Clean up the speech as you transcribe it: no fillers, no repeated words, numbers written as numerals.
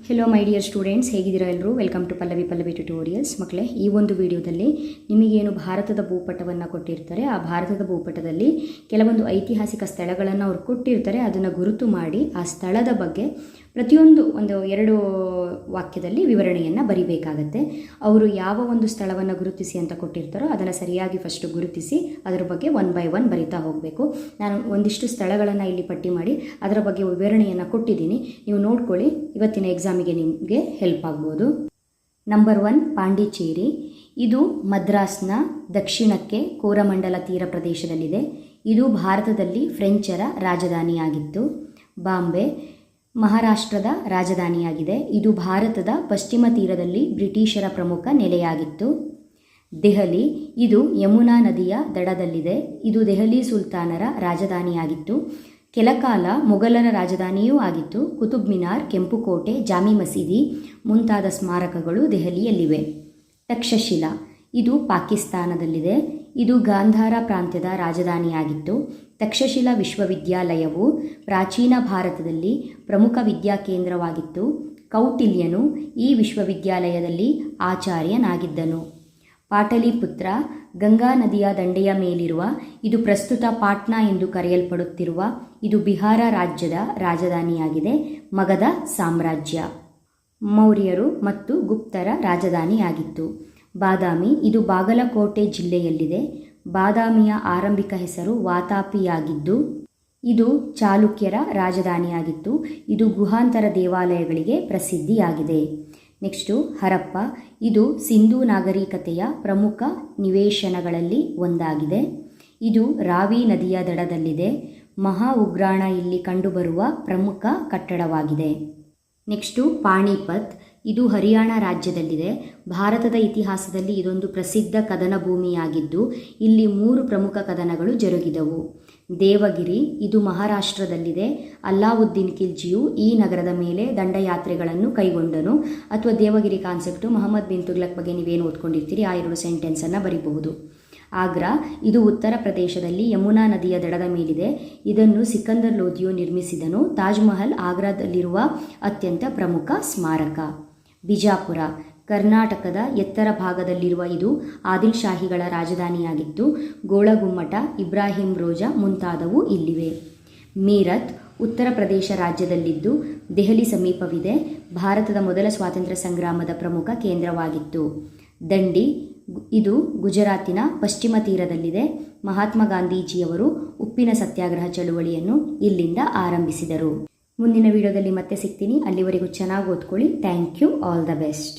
Hello my dear students, ಹೇಗಿದ್ದೀರಾ ಎಲ್ಲರೂ? Welcome to Pallavi tutorials. ಮಕ್ಕಳೇ, ಈ ಒಂದು ವಿಡಿಯೋದಲ್ಲಿ ನಿಮಗೇನು ಭಾರತದ ಭೂಪಟವನ್ನು ಕೊಟ್ಟಿರ್ತಾರೆ, ಆ ಭಾರತದ ಭೂಪಟದಲ್ಲಿ ಕೆಲವೊಂದು ಐತಿಹಾಸಿಕ ಸ್ಥಳಗಳನ್ನು ಅವ್ರು ಕೊಟ್ಟಿರ್ತಾರೆ. ಅದನ್ನು ಗುರುತು ಮಾಡಿ ಆ ಸ್ಥಳದ ಬಗ್ಗೆ ಪ್ರತಿಯೊಂದು ಒಂದು 2 ವಾಕ್ಯದಲ್ಲಿ ವಿವರಣೆಯನ್ನು ಬರಿಬೇಕಾಗತ್ತೆ. ಅವರು ಯಾವ ಒಂದು ಸ್ಥಳವನ್ನು ಗುರುತಿಸಿ ಅಂತ ಕೊಟ್ಟಿರ್ತಾರೋ ಅದನ್ನು ಸರಿಯಾಗಿ ಫಸ್ಟು ಗುರುತಿಸಿ ಅದರ ಬಗ್ಗೆ 1 by 1 ಬರಿತಾ ಹೋಗಬೇಕು. ನಾನು ಒಂದಿಷ್ಟು ಸ್ಥಳಗಳನ್ನು ಇಲ್ಲಿ ಪಟ್ಟಿ ಮಾಡಿ ಅದರ ಬಗ್ಗೆ ವಿವರಣೆಯನ್ನು ಕೊಟ್ಟಿದ್ದೀನಿ, ನೀವು ನೋಡ್ಕೊಳ್ಳಿ. ಇವತ್ತಿನ ಎಕ್ಸಾಮಿಗೆ ನಿಮಗೆ ಹೆಲ್ಪ್ ಆಗ್ಬೋದು. ನಂಬರ್ 1, ಪಾಂಡಿಚೇರಿ. ಇದು ಮದ್ರಾಸ್ನ ದಕ್ಷಿಣಕ್ಕೆ ಕೋರಮಂಡಲ ತೀರ ಪ್ರದೇಶದಲ್ಲಿದೆ. ಇದು ಭಾರತದಲ್ಲಿ ಫ್ರೆಂಚರ ರಾಜಧಾನಿಯಾಗಿತ್ತು. ಬಾಂಬೆ ಮಹಾರಾಷ್ಟ್ರದ ರಾಜಧಾನಿಯಾಗಿದೆ. ಇದು ಭಾರತದ ಪಶ್ಚಿಮ ತೀರದಲ್ಲಿ ಬ್ರಿಟಿಷರ ಪ್ರಮುಖ ನೆಲೆಯಾಗಿತ್ತು. ದೆಹಲಿ, ಇದು ಯಮುನಾ ನದಿಯ ದಡದಲ್ಲಿದೆ. ಇದು ದೆಹಲಿ ಸುಲ್ತಾನರ ರಾಜಧಾನಿಯಾಗಿತ್ತು. ಕೆಲಕಾಲ ಮೊಘಲರ ರಾಜಧಾನಿಯೂ ಆಗಿತ್ತು. ಕುತುಬ್ ಮಿನಾರ್, ಕೆಂಪುಕೋಟೆ, ಜಾಮಿ ಮಸೀದಿ ಮುಂತಾದ ಸ್ಮಾರಕಗಳು ದೆಹಲಿಯಲ್ಲಿವೆ. ತಕ್ಷಶಿಲಾ, ಇದು ಪಾಕಿಸ್ತಾನದಲ್ಲಿದೆ. ಇದು ಗಾಂಧಾರ ಪ್ರಾಂತ್ಯದ ರಾಜಧಾನಿಯಾಗಿತ್ತು. ತಕ್ಷಶಿಲಾ ವಿಶ್ವವಿದ್ಯಾಲಯವು ಪ್ರಾಚೀನ ಭಾರತದಲ್ಲಿ ಪ್ರಮುಖ ವಿದ್ಯಾಕೇಂದ್ರವಾಗಿತ್ತು. ಕೌಟಿಲ್ಯನು ಈ ವಿಶ್ವವಿದ್ಯಾಲಯದಲ್ಲಿ ಆಚಾರ್ಯನಾಗಿದ್ದನು. ಪಾಟಲಿಪುತ್ರ, ಗಂಗಾ ನದಿಯ ದಂಡೆಯ ಮೇಲಿರುವ, ಇದು ಪ್ರಸ್ತುತ ಪಾಟ್ನಾ ಎಂದು ಕರೆಯಲ್ಪಡುತ್ತಿರುವ, ಇದು ಬಿಹಾರ ರಾಜ್ಯದ ರಾಜಧಾನಿಯಾಗಿದೆ. ಮಗಧ ಸಾಮ್ರಾಜ್ಯ ಮೌರ್ಯರು ಮತ್ತು ಗುಪ್ತರ ರಾಜಧಾನಿಯಾಗಿತ್ತು. ಬಾದಾಮಿ, ಇದು ಬಾಗಲಕೋಟೆ ಜಿಲ್ಲೆಯಲ್ಲಿದೆ. ಬಾದಾಮಿಯ ಆರಂಭಿಕ ಹೆಸರು ವಾತಾಪಿಯಾಗಿದ್ದು ಇದು ಚಾಲುಕ್ಯರ ರಾಜಧಾನಿಯಾಗಿತ್ತು. ಇದು ಗುಹಾಂತರ ದೇವಾಲಯಗಳಿಗೆ ಪ್ರಸಿದ್ಧಿಯಾಗಿದೆ. ನೆಕ್ಸ್ಟು ಹರಪ್ಪ, ಇದು ಸಿಂಧೂ ನಾಗರಿಕತೆಯ ಪ್ರಮುಖ ನಿವೇಶನಗಳಲ್ಲಿ ಒಂದಾಗಿದೆ. ಇದು ರಾವಿ ನದಿಯ ದಡದಲ್ಲಿದೆ. ಮಹಾ ಉಗ್ರಾಣ ಇಲ್ಲಿ ಕಂಡುಬರುವ ಪ್ರಮುಖ ಕಟ್ಟಡವಾಗಿದೆ. ನೆಕ್ಸ್ಟು ಪಾಣಿಪತ್, ಇದು ಹರಿಯಾಣ ರಾಜ್ಯದಲ್ಲಿದೆ. ಭಾರತದ ಇತಿಹಾಸದಲ್ಲಿ ಇದೊಂದು ಪ್ರಸಿದ್ಧ ಕದನ ಭೂಮಿಯಾಗಿದ್ದು ಇಲ್ಲಿ 3 ಪ್ರಮುಖ ಕದನಗಳು ಜರುಗಿದವು. ದೇವಗಿರಿ, ಇದು ಮಹಾರಾಷ್ಟ್ರದಲ್ಲಿದೆ. ಅಲ್ಲಾವುದ್ದೀನ್ ಖಿಲ್ಜಿಯು ಈ ನಗರದ ಮೇಲೆ ದಂಡಯಾತ್ರೆಗಳನ್ನು ಕೈಗೊಂಡನು. ಅಥವಾ ದೇವಗಿರಿ ಕಾನ್ಸೆಪ್ಟು ಮೊಹಮ್ಮದ್ ಬಿನ್ ತುಗ್ಲಕ್ ಬಗ್ಗೆ ನೀವೇನು ಓದ್ಕೊಂಡಿರ್ತೀರಿ ಆ 2 ಸೆಂಟೆನ್ಸನ್ನು ಬರಿಬಹುದು. ಆಗ್ರಾ, ಇದು ಉತ್ತರ ಪ್ರದೇಶದಲ್ಲಿ ಯಮುನಾ ನದಿಯ ದಡದ ಮೇಲಿದೆ. ಇದನ್ನು ಸಿಕಂದರ್ ಲೋಧಿಯು ನಿರ್ಮಿಸಿದನು. ತಾಜ್ ಮಹಲ್ ಆಗ್ರಾದಲ್ಲಿರುವ ಅತ್ಯಂತ ಪ್ರಮುಖ ಸ್ಮಾರಕ. ಬಿಜಾಪುರ, ಕರ್ನಾಟಕದ ಎತ್ತರ ಭಾಗದಲ್ಲಿರುವ ಇದು ಆದಿಲ್ ಶಾಹಿಗಳ ರಾಜಧಾನಿಯಾಗಿತ್ತು. ಗೋಳಗುಮ್ಮಟ, ಇಬ್ರಾಹಿಂ ರೋಜಾ ಮುಂತಾದವು ಇಲ್ಲಿವೆ. ಮೀರತ್, ಉತ್ತರ ಪ್ರದೇಶ ರಾಜ್ಯದಲ್ಲಿದ್ದು ದೆಹಲಿ ಸಮೀಪವಿದೆ. ಭಾರತದ ಮೊದಲ ಸ್ವಾತಂತ್ರ್ಯ ಸಂಗ್ರಾಮದ ಪ್ರಮುಖ ಕೇಂದ್ರವಾಗಿತ್ತು. ದಂಡಿ, ಇದು ಗುಜರಾತಿನ ಪಶ್ಚಿಮ ತೀರದಲ್ಲಿದೆ. ಮಹಾತ್ಮ ಗಾಂಧೀಜಿಯವರು ಉಪ್ಪಿನ ಸತ್ಯಾಗ್ರಹ ಚಳುವಳಿಯನ್ನು ಇಲ್ಲಿಂದ ಆರಂಭಿಸಿದರು. ಮುಂದಿನ ವಿಡಿಯೋದಲ್ಲಿ ಮತ್ತೆ ಸಿಗ್ತೀನಿ. ಅಲ್ಲಿವರೆಗೂ ಚೆನ್ನಾಗಿ ಓದ್ಕೊಳ್ಳಿ. Thank you. All the best.